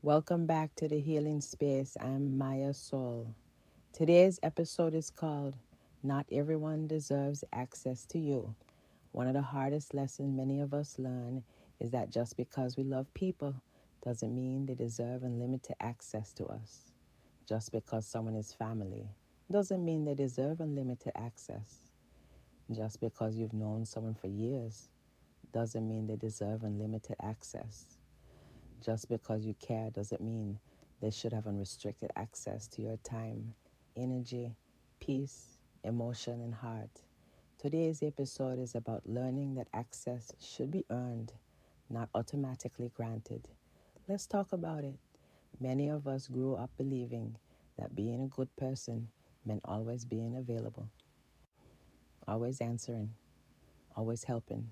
Welcome back to the Healing Space. I'm Maya Soul. Today's episode is called Not Everyone Deserves Access to You. One of the hardest lessons many of us learn is that just because we love people doesn't mean they deserve unlimited access to us. Just because someone is family doesn't mean they deserve unlimited access. Just because you've known someone for years doesn't mean they deserve unlimited access. Just because you care doesn't mean they should have unrestricted access to your time, energy, peace, emotion, and heart. Today's episode is about learning that access should be earned, not automatically granted. Let's talk about it. Many of us grew up believing that being a good person meant always being available, always answering, always helping,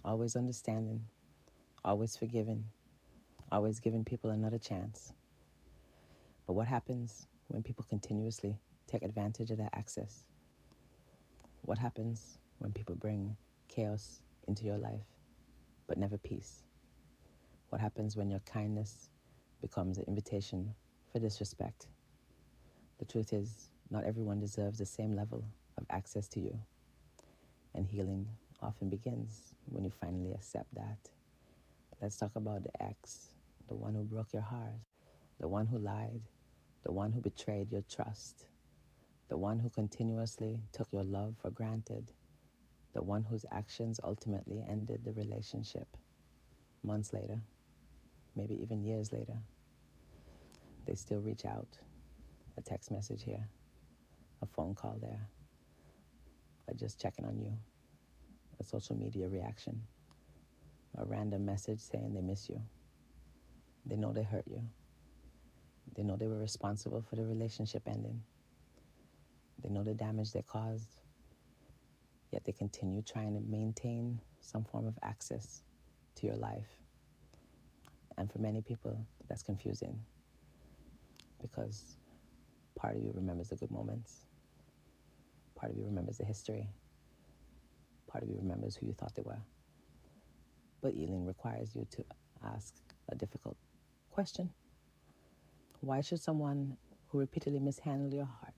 always understanding, always forgiving, always giving people another chance. But what happens when people continuously take advantage of that access? What happens when people bring chaos into your life but never peace? What happens when your kindness becomes an invitation for disrespect? The truth is, not everyone deserves the same level of access to you, and healing often begins when you finally accept that. Let's talk about the ex, the one who broke your heart, the one who lied, the one who betrayed your trust, the one who continuously took your love for granted, the one whose actions ultimately ended the relationship. Months later, maybe even years later, they still reach out. A text message here, a phone call there, or just checking on you, a social media reaction, a random message saying they miss you. They know they hurt you. They know they were responsible for the relationship ending. They know the damage they caused, yet they continue trying to maintain some form of access to your life. And for many people, that's confusing because part of you remembers the good moments, part of you remembers the history, part of you remembers who you thought they were. But healing requires you to ask a difficult question. Why should someone who repeatedly mishandled your heart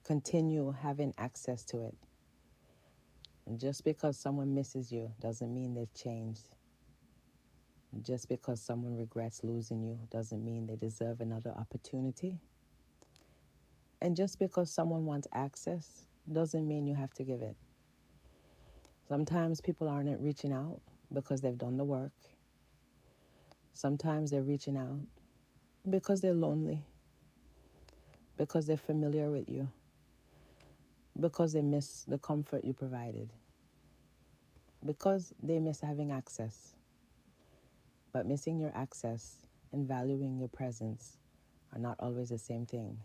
continue having access to it? And just because someone misses you doesn't mean they've changed. Just because someone regrets losing you doesn't mean they deserve another opportunity. And just because someone wants access doesn't mean you have to give it. Sometimes people aren't reaching out because they've done the work. Sometimes they're reaching out because they're lonely, because they're familiar with you, because they miss the comfort you provided, because they miss having access. But missing your access and valuing your presence are not always the same thing.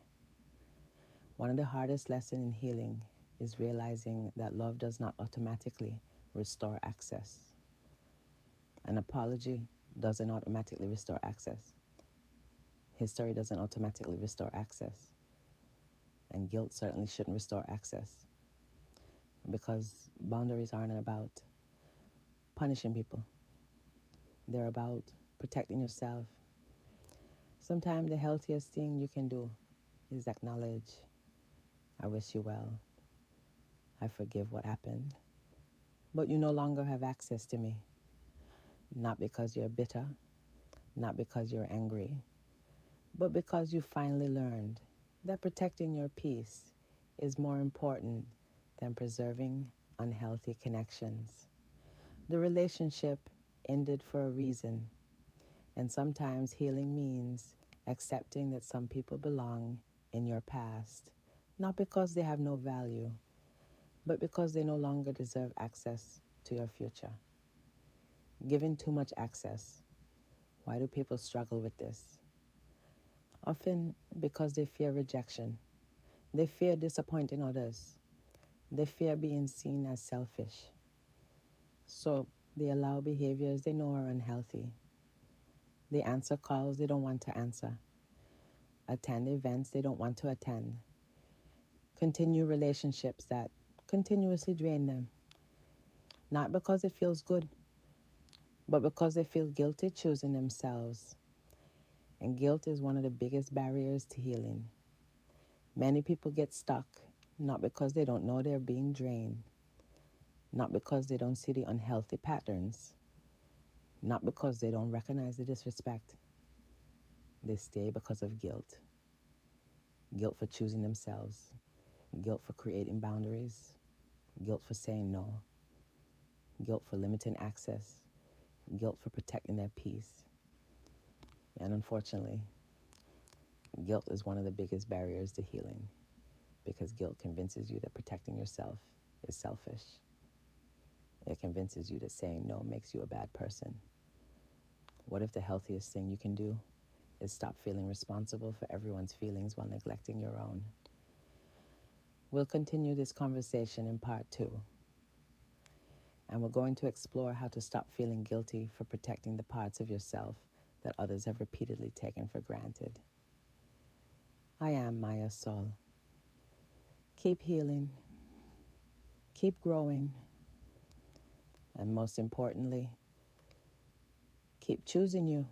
One of the hardest lessons in healing is realizing that love does not automatically restore access. An apology doesn't automatically restore access. History doesn't automatically restore access. And guilt certainly shouldn't restore access. Because boundaries aren't about punishing people. They're about protecting yourself. Sometimes the healthiest thing you can do is acknowledge, I wish you well. I forgive what happened. But you no longer have access to me. Not because you're bitter, not because you're angry, but because you finally learned that protecting your peace is more important than preserving unhealthy connections. The relationship ended for a reason, and sometimes healing means accepting that some people belong in your past, not because they have no value, but because they no longer deserve access to your future. Giving too much access. Why do people struggle with this? Often because they fear rejection. They fear disappointing others. They fear being seen as selfish. So they allow behaviors they know are unhealthy. They answer calls they don't want to answer. Attend events they don't want to attend. Continue relationships that continuously drain them. Not because it feels good, but because they feel guilty choosing themselves. And guilt is one of the biggest barriers to healing. Many people get stuck not because they don't know they're being drained, not because they don't see the unhealthy patterns, not because they don't recognize the disrespect. They stay because of guilt. Guilt for choosing themselves, guilt for creating boundaries, guilt for saying no, guilt for limiting access, guilt for protecting their peace. And unfortunately, guilt is one of the biggest barriers to healing because guilt convinces you that protecting yourself is selfish. It convinces you that saying no makes you a bad person. What if the healthiest thing you can do is stop feeling responsible for everyone's feelings while neglecting your own? We'll continue this conversation in part 2, and we're going to explore how to stop feeling guilty for protecting the parts of yourself that others have repeatedly taken for granted. I am Maya Sol. Keep healing, keep growing, and most importantly, keep choosing you.